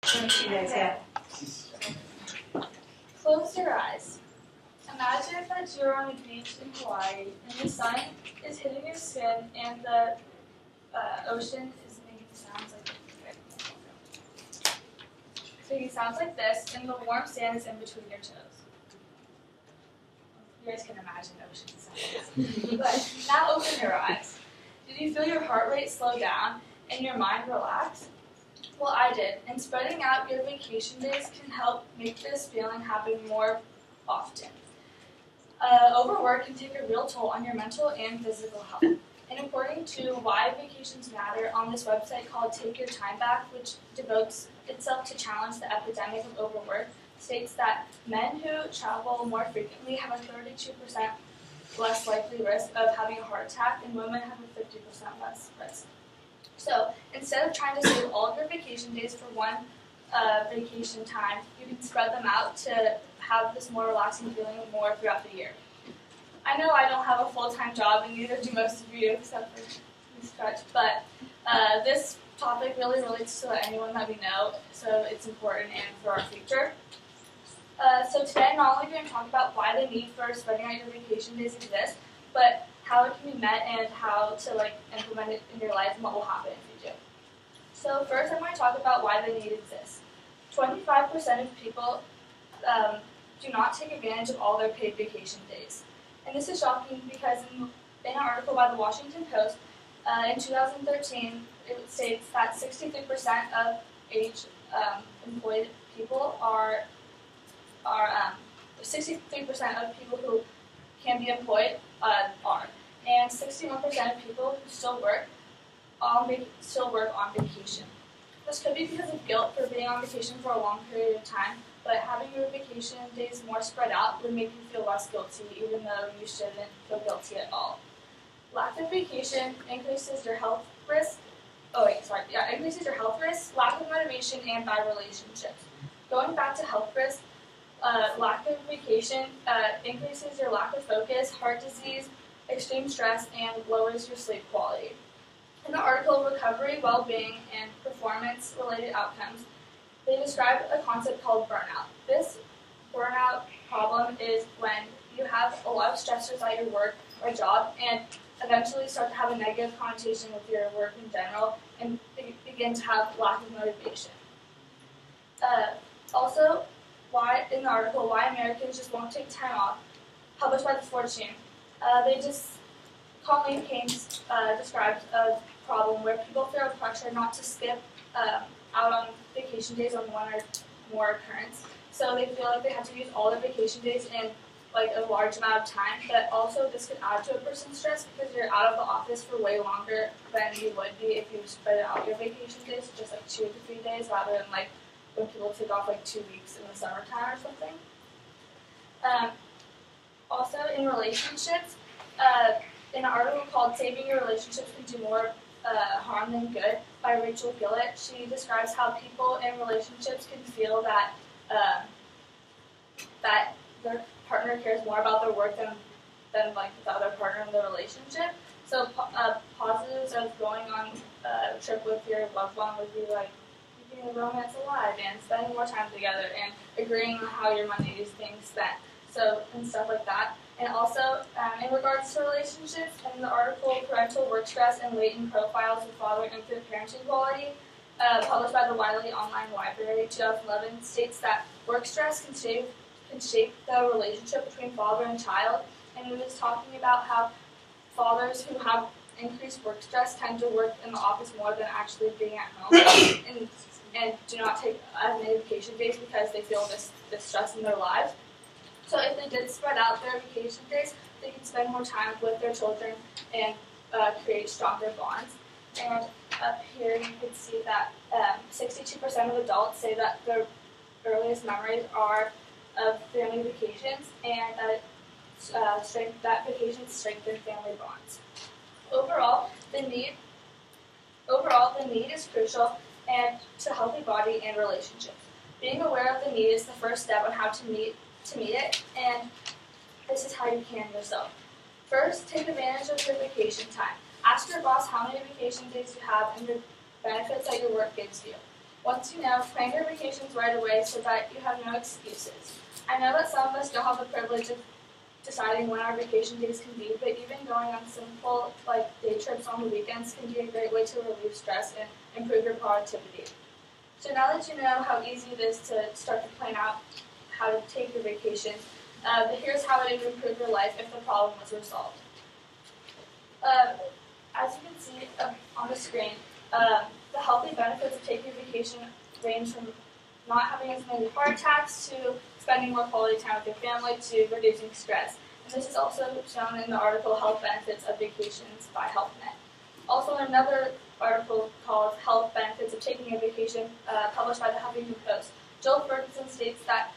Okay. Close your eyes. Imagine that you're on a beach in Hawaii and the sun is hitting your skin and the ocean is making sounds like this and the warm sand is in between your toes. You guys can imagine ocean sounds. But now open your eyes. Did you feel your heart rate slow down and your mind relax? Well, I did, and spreading out your vacation days can help make this feeling happen more often. Overwork can take a real toll on your mental and physical health. And according to Why Vacations Matter on this website called Take Your Time Back, which devotes itself to challenge the epidemic of overwork, states that men who travel more frequently have a 32% less likely risk of having a heart attack, and women have a 50% less risk. So instead of trying to save all of your vacation days for one vacation time, you can spread them out to have this more relaxing feeling more throughout the year. I know I don't have a full-time job, and neither do most of you, except for me, Stretch, but this topic really relates to anyone that we know, so it's important and for our future. So today I'm not only going to talk about why the need for spreading out your vacation days exists, but how it can be met and how to implement it in your life and what will happen if you do. So first I'm going to talk about why the need exists. 25% of people do not take advantage of all their paid vacation days. And this is shocking because in an article by the Washington Post in 2013, it states that 63% of age employed people are 63% of people who can be employed are, and 61% of people who still work on vacation. This could be because of guilt for being on vacation for a long period of time, but having your vacation days more spread out would make you feel less guilty, even though you shouldn't feel guilty at all. Lack of vacation increases your health risk. Increases your health risk, lack of motivation, and bad relationships. Going back to health risk, lack of vacation increases your lack of focus, heart disease, extreme stress, and lowers your sleep quality. In the article Recovery, Well-Being, and Performance-Related Outcomes, they describe a concept called burnout. This burnout problem is when you have a lot of stressors at your work or job and eventually start to have a negative connotation with your work in general and begin to have lack of motivation. Also, in the article, Why Americans Just Won't Take Time Off, published by the Fortune, Colleen Keynes describes a problem where people feel pressure not to skip out on vacation days on one or more occurrence. So they feel like they have to use all their vacation days in a large amount of time, but also this could add to a person's stress because you're out of the office for way longer than you would be if you spread out your vacation days, just 2 to 3 days, rather than when people take off 2 weeks in the summertime or something. Also, in relationships, in an article called Saving Your Relationships Can Do More Harm Than Good by Rachel Gillett, she describes how people in relationships can feel that that their partner cares more about their work than the other partner in the relationship. So positives of going on a trip with your loved one would be keeping the romance alive and spending more time together and agreeing on how your money is being spent. And stuff like that. And also, in regards to relationships, in the article Parental Work Stress and Latent Profiles of Father and Infant Parenting Quality, published by the Wiley Online Library 2011, states that work stress can shape the relationship between father and child. And it was talking about how fathers who have increased work stress tend to work in the office more than actually being at home and do not take as many vacation days because they feel this stress in their lives. So if they did spread out their vacation days, they could spend more time with their children and create stronger bonds. And up here you can see that 62% of adults say that their earliest memories are of family vacations, and that vacations strengthen family bonds. Overall, the need is crucial and to a healthy body and relationships. Being aware of the need is the first step on how to meet it, and this is how you can yourself. First, take advantage of your vacation time. Ask your boss how many vacation days you have and the benefits that your work gives you. Once you know, plan your vacations right away so that you have no excuses. I know that some of us don't have the privilege of deciding when our vacation days can be, but even going on simple day trips on the weekends can be a great way to relieve stress and improve your productivity. So now that you know how easy it is to start to plan out how to take your vacation, here's how it would improve your life if the problem was resolved. As you can see on the screen, the healthy benefits of taking a vacation range from not having as many heart attacks to spending more quality time with your family to reducing stress. And this is also shown in the article Health Benefits of Vacations by HealthNet. Also another article called Health Benefits of Taking a Vacation published by the Huffington Post. Joel Ferguson states that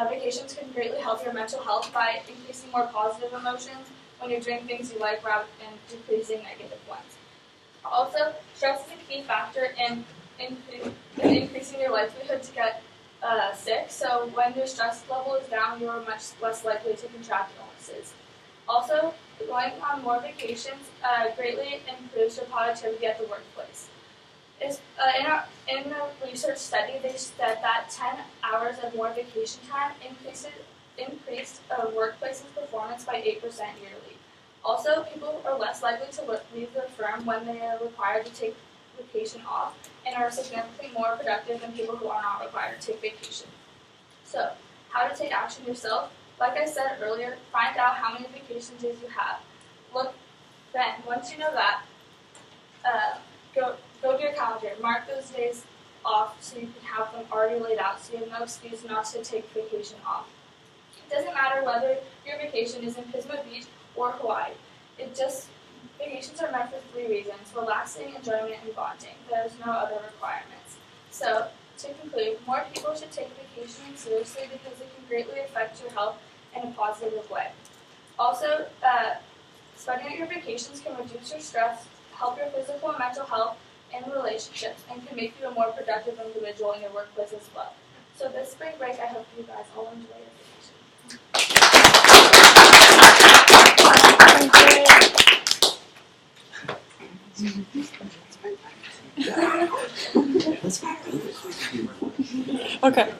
vacations can greatly help your mental health by increasing more positive emotions when you're doing things you like rather than decreasing negative ones. Also, stress is a key factor in increasing your likelihood to get sick, so when your stress level is down, you are much less likely to contract illnesses. Also, going on more vacations greatly improves your productivity at the workplace. In a research study, they said that 10 hours of more vacation time increased workplace's performance by 8% yearly. Also, people are less likely to leave their firm when they are required to take vacation off and are significantly more productive than people who are not required to take vacation. So, how to take action yourself? Like I said earlier, find out how many vacation days you have. Once you know that, go to your calendar, mark those days off so you can have them already laid out so you have no excuse not to take vacation off. It doesn't matter whether your vacation is in Pismo Beach or Hawaii. Vacations are meant for 3 reasons: relaxing, enjoyment, and bonding. There's no other requirements. So, to conclude, more people should take vacationing seriously because it can greatly affect your health in a positive way. Also, spending out your vacations can reduce your stress, help your physical and mental health and relationships, and can make you a more productive individual in your workplace as well. So this spring break, I hope you guys all enjoy your vacation. Okay.